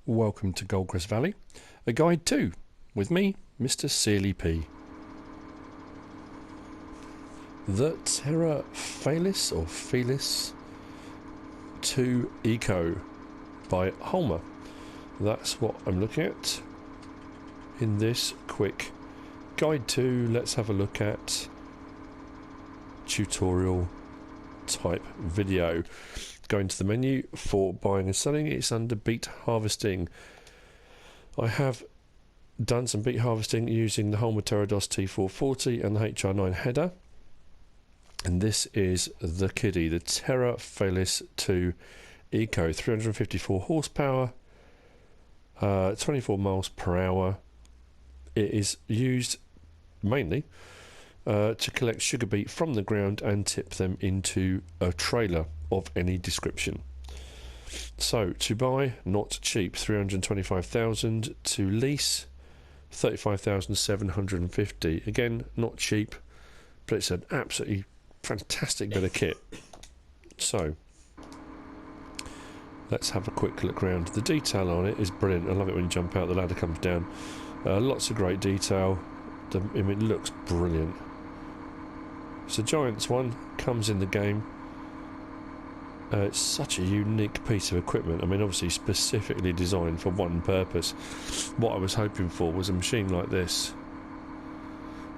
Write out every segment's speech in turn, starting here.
Welcome to Goldcrest Valley, a guide to, with me, Mr. Searly P. The Terra Felis or Felis 2 Eco by Holmer. That's what I'm looking at in this quick guide to. Let's have a look at tutorial type video. Go into the menu for buying and selling. It's under beet harvesting. I have done some beet harvesting using the Holmer Terra T440 and the HR9 header, and this is the kiddie, the Terra Felis 2 Eco, 354 horsepower, 24 miles per hour. It is used mainly to collect sugar beet from the ground and tip them into a trailer of any description. So to buy, not cheap, 325,000. To lease, 35,750. Again, not cheap, but it's an absolutely fantastic bit of kit. So let's have a quick look around. The detail on it is brilliant. I love it when you jump out, the ladder comes down. Lots of great detail. It looks brilliant. It's a Giants one, comes in the game. It's such a unique piece of equipment. I mean, obviously specifically designed for one purpose. What I was hoping for was a machine like this,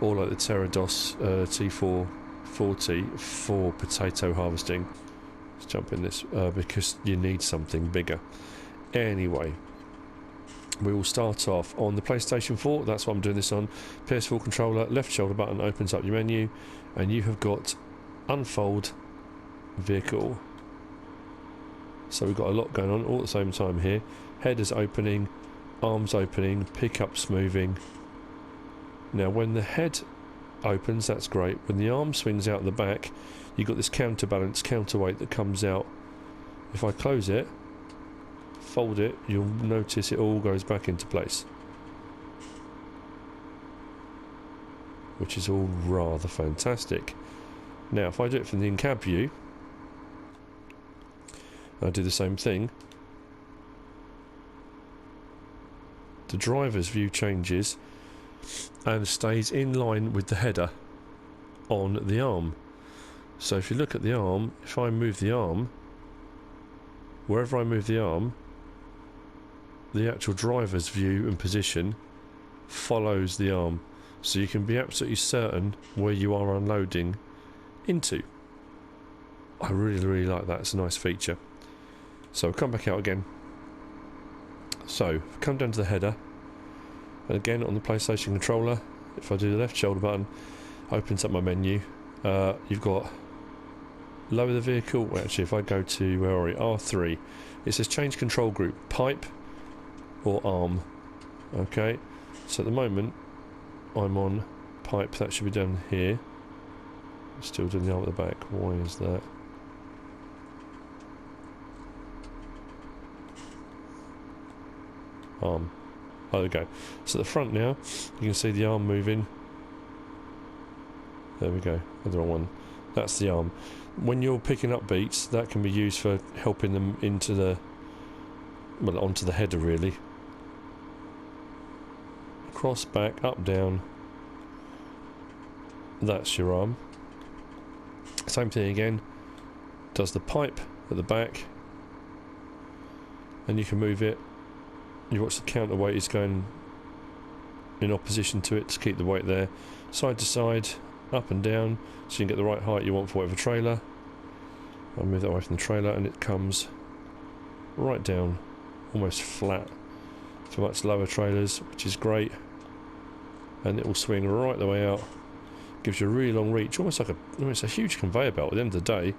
or like the Terra T440 for potato harvesting. Let's jump in this because you need something bigger. Anyway, we will start off on the PlayStation 4. That's what I'm doing this on. PS4 controller, left shoulder button opens up your menu, and you have got unfold vehicle. So we've got a lot going on all at the same time here. Headers opening, arms opening, pickups moving. Now when the head opens, that's great. When the arm swings out the back, you've got this counterbalance, counterweight that comes out. If I close it, fold it, you'll notice it all goes back into place, which is all rather fantastic. Now if I do it from the in-cab view, I do the same thing. The driver's view changes and stays in line with the header on the arm. So if you look at the arm, if I move the arm, wherever I move the arm, the actual driver's view and position follows the arm, so you can be absolutely certain where you are unloading into. I really like that. It's a nice feature. So come back out again. So come down to the header, and again on the PlayStation controller, if I do the left shoulder button, opens up my menu. You've got lower the vehicle. Well, actually, if I go to where are we? R3, it says change control group, pipe or arm. Okay, so at the moment I'm on pipe. That should be down here. Still doing the arm at the back. Why is that? Arm. Oh, there we go. So at the front now, you can see the arm moving. There we go. The wrong one. That's the arm. When you're picking up beets, that can be used for helping them into the, well, onto the header really. Cross, back, up, down. That's your arm. Same thing again. Does the pipe at the back, and you can move it. You watch the counterweight is going in opposition to it to keep the weight there. Side to side, up and down, so you can get the right height you want for whatever trailer. I'll move that away from the trailer, and it comes right down, almost flat for much lower trailers, which is great. And it will swing right the way out. Gives you a really long reach, almost like a huge conveyor belt. At the end of the day,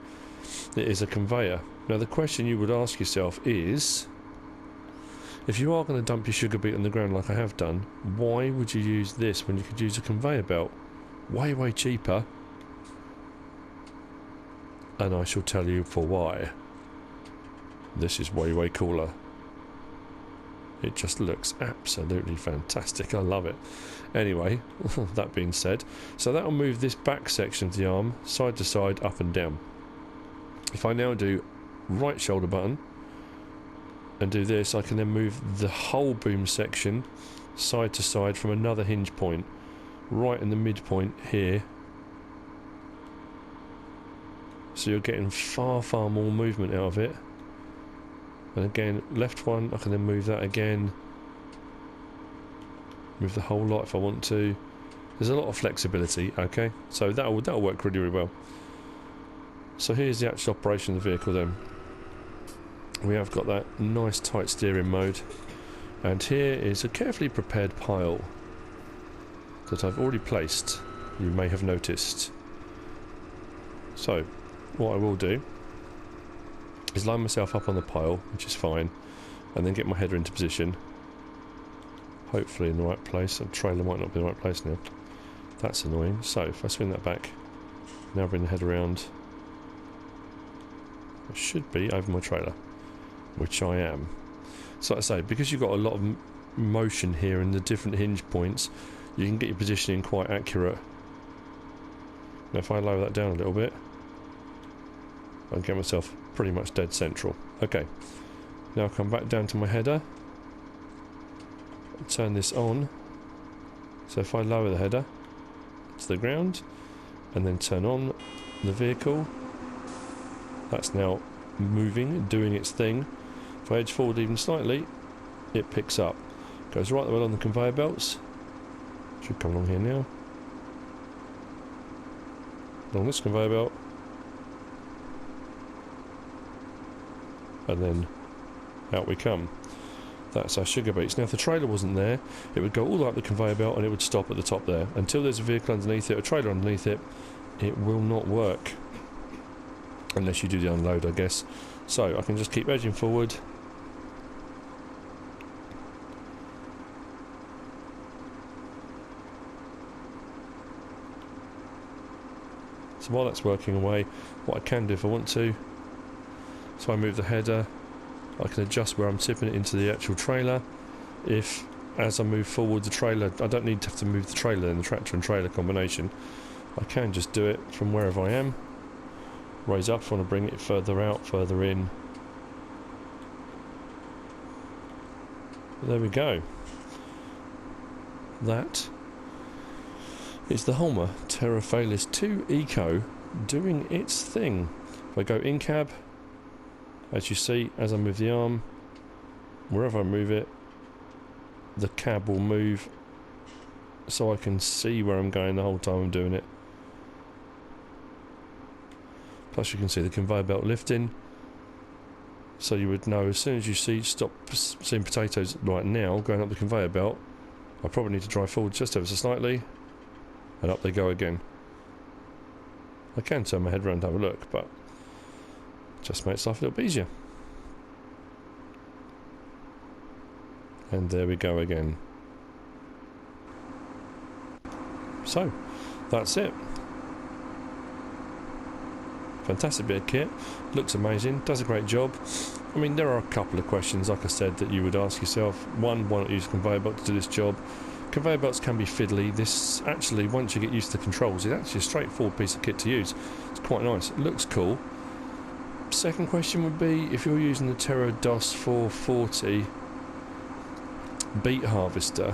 it is a conveyor. Now the question you would ask yourself is, if you are going to dump your sugar beet on the ground like I have done, why would you use this when you could use a conveyor belt? Way cheaper. And I shall tell you for why. This is way cooler. It just looks absolutely fantastic. I love it. Anyway, that being said, so that will move this back section of the arm side to side, up and down. If I now do right shoulder button, and do this, I can then move the whole boom section side to side from another hinge point, right in the midpoint here. So you're getting far more movement out of it. And again, left one, I can then move that again. Move the whole lot if I want to. There's a lot of flexibility, okay? So that'll work really well. So here's the actual operation of the vehicle then. We have got that nice tight steering mode. And here is a carefully prepared pile that I've already placed, you may have noticed. So, what I will do is line myself up on the pile, which is fine, and then get my header into position. Hopefully in the right place. The trailer might not be in the right place now. That's annoying. So, if I swing that back, now bring the head around, I should be over my trailer, which I am. So like I say, because you've got a lot of motion here in the different hinge points, you can get your positioning quite accurate. Now if I lower that down a little bit, I'll get myself pretty much dead central. Okay, now I'll come back down to my header, turn this on, so if I lower the header to the ground, and then turn on the vehicle, that's now moving, doing its thing. If I edge forward even slightly, it picks up. Goes right the way along the conveyor belts. Should come along here now. Along this conveyor belt. And then out we come. That's our sugar beets. Now if the trailer wasn't there, it would go all the way up the conveyor belt and it would stop at the top there. Until there's a vehicle underneath it, a trailer underneath it, it will not work. Unless you do the unload, I guess. So I can just keep edging forward. So while that's working away, what I can do if I want to, so I move the header, I can adjust where I'm tipping it into the actual trailer. If, as I move forward the trailer, I don't need to have to move the trailer in the tractor and trailer combination. I can just do it from wherever I am. Raise up if I want to bring it further out, further in. There we go. That is the Holmer Terra Felis 2 Eco doing its thing. If I go in cab, as you see, as I move the arm, wherever I move it, the cab will move so I can see where I'm going the whole time I'm doing it. Plus you can see the conveyor belt lifting, so you would know as soon as you stop seeing potatoes right now going up the conveyor belt, I probably need to drive forward just ever so slightly, and up they go again. I can turn my head around and have a look, but just makes life a little bit easier. And there we go again. So, that's it. Fantastic bit of kit, looks amazing, does a great job. I mean, there are a couple of questions, like I said, that you would ask yourself. One, why not use a conveyor belt to do this job? Conveyor belts can be fiddly. This actually, once you get used to the controls, it's actually a straightforward piece of kit to use. It's quite nice, it looks cool. Second question would be, if you're using the Terra DOS 440 beet harvester,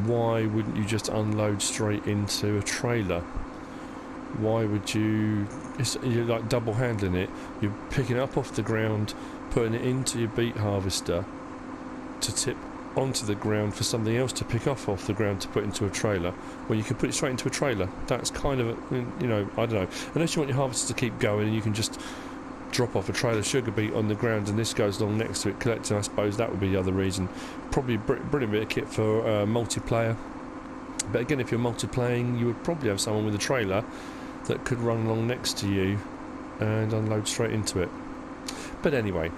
why wouldn't you just unload straight into a trailer? Why would you... you're like double handling it. You're picking it up off the ground, putting it into your beet harvester to tip onto the ground for something else to pick off the ground to put into a trailer. Well, you can put it straight into a trailer. That's kind of a, you know, I don't know, unless you want your harvester to keep going and you can just drop off a trailer sugar beet on the ground and this goes along next to it collecting. I suppose that would be the other reason. Probably a brilliant bit of kit for multiplayer, but again, if you're multiplaying, you would probably have someone with a trailer that could run along next to you and unload straight into it. But anyway,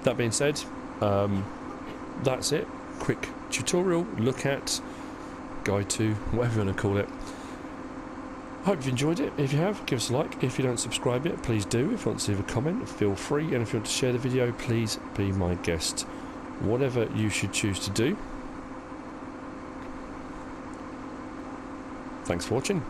that being said, that's it. Quick tutorial, look at, guide to, whatever you want to call it. Hope you've enjoyed it. If you have, give us a like. If you don't subscribe yet, please do. If you want to leave a comment, feel free. And if you want to share the video, please be my guest. Whatever you should choose to do. Thanks for watching.